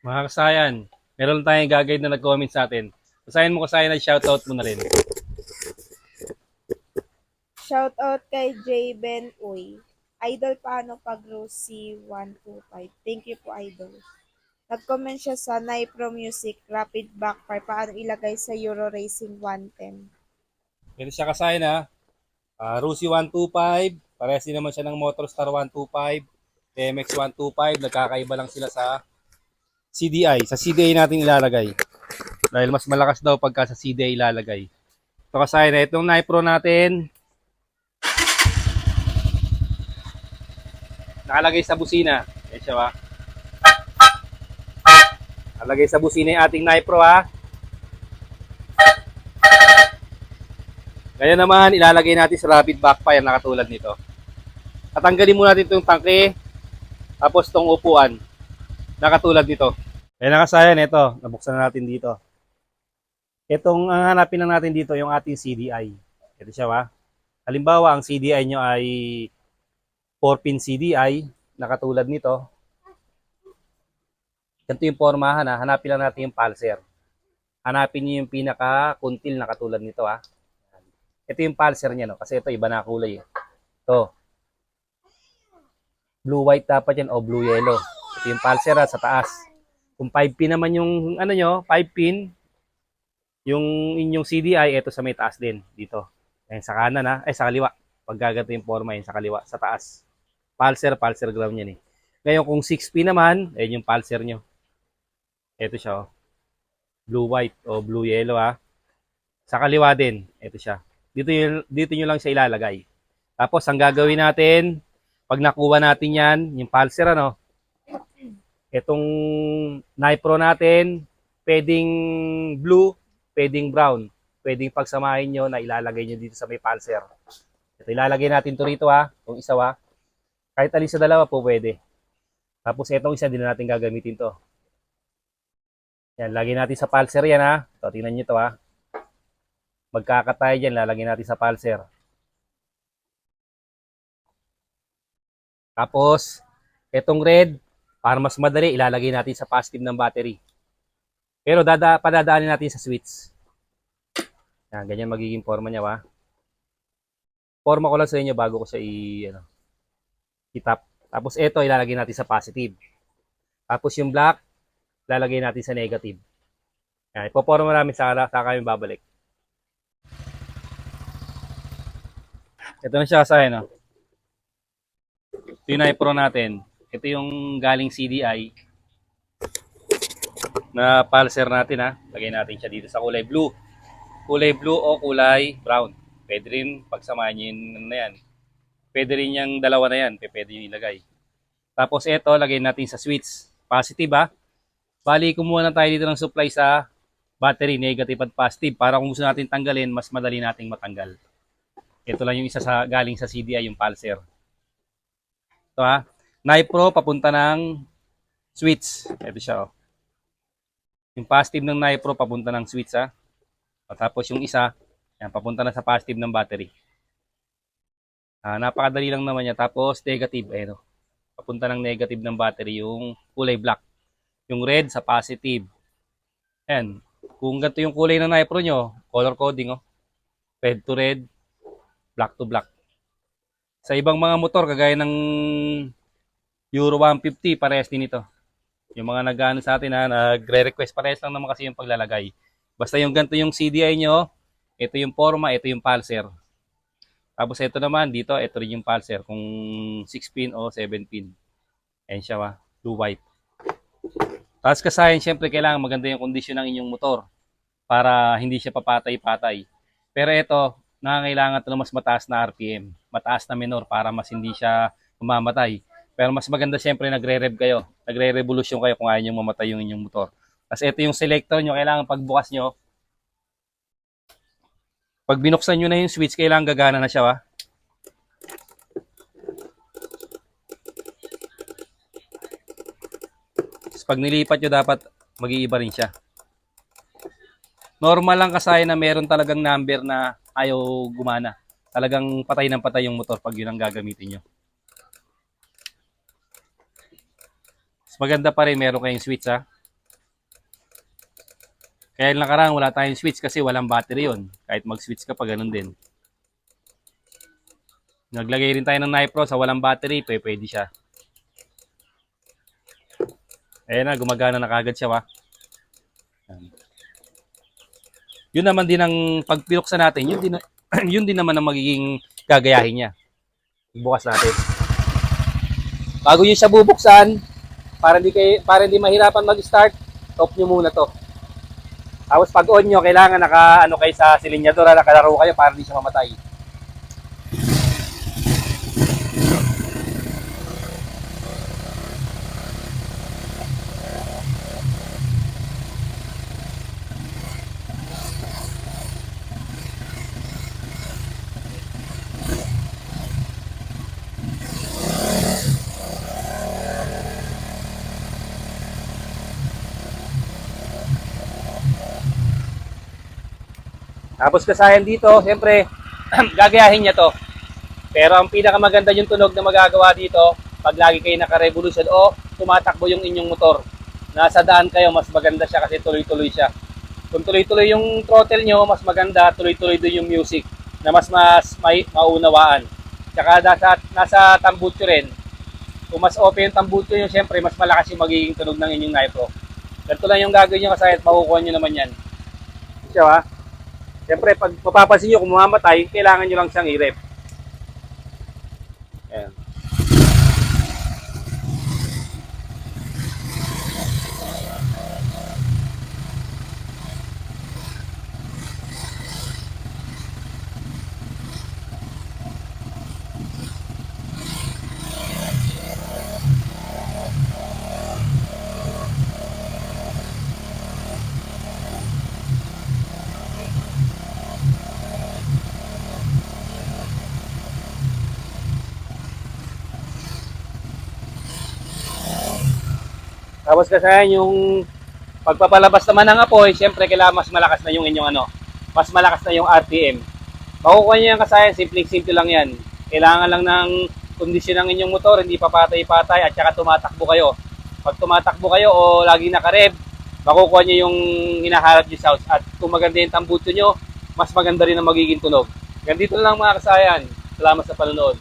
Mga kasayan, meron tayong gagawin na nag-comment sa atin. Kasayan mo kasayan na shoutout mo na rin. Shoutout kay J-Ben Uy. Idol, paano pag Rosie 125? Thank you po, Idol. Nag-comment siya sa Nipro Music, Rapid Backfire, paano ilagay sa Euro Racing 110. Ito siya kasayan ha. Rusi 125, parehas din naman siya ng Motorstar 125, TMX 125, nagkakaiba lang sila sa CDI. Sa CDI natin ilalagay. Dahil mas malakas daw pagka sa CDI ilalagay. Ito kasayan na itong Nipro natin, nakalagay sa busina. Yan siya ha. Nakalagay sa busina yung ating Nipro ha. Ngayon naman, ilalagay natin sa rapid backfire na katulad nito. Tatanggalin muna natin itong tangke, tapos itong upuan na katulad nito. Kaya nakasayan, ito, nabuksan na natin dito. Itong ang hanapin na natin dito, yung ating CDI. Ito siya ha. Halimbawa, ang CDI nyo ay 4-pin CDI na katulad nito. Ganito yung pormahan ha. Hanapin lang natin yung pulser. Hanapin nyo yung pinaka-kuntil na katulad nito ha. Ito yung pulser niya, no? Kasi ito, iba na kulay. Ito. Blue-white dapat yan o blue-yellow. Ito yung pulser sa taas. Kung 5-pin naman yung, ano nyo, 5-pin, yung inyong CDI, ito sa may taas din. Dito. Ayan, sa kanan ha. Sa kaliwa. Pag gagato yung forma yun, sa kaliwa, sa taas. Pulser ground yan eh. Ngayon, kung 6-pin naman, ayan yung pulser nyo. Ito siya, oh. Blue-white o blue-yellow ha. Sa kaliwa din, ito siya. Dito nyo lang siya ilalagay. Tapos, ang gagawin natin, pag nakuha natin yan, yung pulser, ano, itong Nipro natin, pwedeng blue, pwedeng brown. Pwedeng pagsamahin nyo na ilalagay nyo dito sa may pulser. Ito, ilalagay natin to rito ha, itong isa ha. Kahit alin sa dalawa po pwede. Tapos, itong isa, din na natin gagamitin to. Yan, lagay natin sa pulser yan ha. Ito, tingnan nyo to ha. Magkakatay dyan, lalagyan natin sa pulser. Tapos, itong red, para mas madali, ilalagay natin sa positive ng battery. Pero padadaanin natin sa switch. Yan, ganyan magiging forma niya, ba? Forma ko lang sa inyo bago ko siya i-tap. Tapos ito, ilalagay natin sa positive. Tapos yung black, ilalagay natin sa negative. Yan, ipoporma namin sa kami babalik. Ito na siya sa no? Ito yung Nipro natin. Ito yung galing CDI na pulser natin ha. Lagay natin siya dito sa kulay blue. Kulay blue o kulay brown. Pwede rin pagsamahan nyo yun na yan. Pwede rin yung dalawa na yan. Pwede nyo ilagay. Tapos ito, lagay natin sa switch. Positive ha. Bali, kumuha na tayo dito ng supply sa battery, negative at positive. Para kung gusto natin tanggalin, mas madali nating matanggal. Ito lang yung isa galing sa CDI, yung pulser. Ito ha. Nipro, papunta ng switch. Ito siya oh. Yung positive ng Nipro, papunta ng switch ha. Tapos yung isa, yan, papunta na sa positive ng battery. Napakadali lang naman niya. Tapos negative, ayun oh. Papunta ng negative ng battery yung kulay black. Yung red sa positive. Ayan. Kung ganito yung kulay ng Nipro nyo, color coding oh. Red to red, black to black. Sa ibang mga motor, kagaya ng Euro 150, parehas din ito. Yung mga nag-ano sa atin nagre-request, parehas lang naman kasi yung paglalagay. Basta yung ganito yung CDI nyo, ito yung forma, ito yung pulser. Tapos ito naman, dito, ito rin yung pulser, kung 6-pin o 7-pin. Ayan siya blue-white. Tapos kasayan, syempre kailangan maganda yung kondisyon ng inyong motor para hindi siya papatay-patay. Pero ito, nangangailangan ito ng mas mataas na RPM, mataas na minor para mas hindi siya mamamatay. Pero mas maganda syempre nagre-rev kayo, nagre-revolution kayo kung ayaw nyo mamatay yung inyong motor. Kasi ito yung selector nyo, kailangan pagbukas nyo, pag binuksan nyo na yung switch, kailangan gagana na siya Pag nilipat nyo, dapat mag-iiba rin siya. Normal lang kasi na meron talagang number na ayaw gumana. Talagang patay ng patay yung motor pag yun ang gagamitin nyo. Mas maganda pa rin meron kayong switch Kaya yung nakaraan, wala tayong switch kasi walang battery yon. Kahit mag-switch ka pa, ganun din. Naglagay rin tayo ng Nipro sa walang battery, pwede siya. Ayan na, gumagana na kagad siya, wa. Yun naman din ang pagpiluksan natin, yun din, yun din naman ang magiging gagayahin niya. Bukas natin. Bago nyo siya bubuksan, para hindi mahirapan mag-start, off nyo muna to. Tapos pag on nyo, kailangan naka kayo sa silinyadora, nakalaro kayo para hindi siya mamatay. Tapos kasayan dito, siyempre, gagayahin niya to. Pero ang pinakamaganda yung tunog na magagawa dito, pag lagi kayo naka-revolution o tumatakbo yung inyong motor. Nasa daan kayo, mas maganda siya kasi tuloy-tuloy siya. Kung tuloy-tuloy yung throttle nyo, mas maganda, tuloy-tuloy din yung music na mas may maunawaan. Tsaka nasa tambutso rin. Kung mas open yung tambutso nyo, siyempre, mas malakas yung magiging tunog ng inyong Nipro. Ganito lang yung gagawin nyo kasi makukuha nyo naman yan. Siya ha? Siyempre, pag mapapansin nyo kung mamamatay, kailangan nyo lang siyang i-rep. Ayan. Tapos kasi yung pagpapalabas naman ng apoy, siyempre kailangan mas malakas na yung inyong mas malakas na yung RPM. Makukuha nyo yan kasayan, simple lang yan. Kailangan lang ng kondisyon ng inyong motor, hindi papatay-patay at saka tumatakbo kayo. Pag tumatakbo kayo o lagi naka-rev, makukuha nyo yung hinaharap nyo sounds. At kung maganda yung tambutso nyo, mas maganda rin ang magiging tunog. Ganito lang mga kasayan. Salamat sa panonood.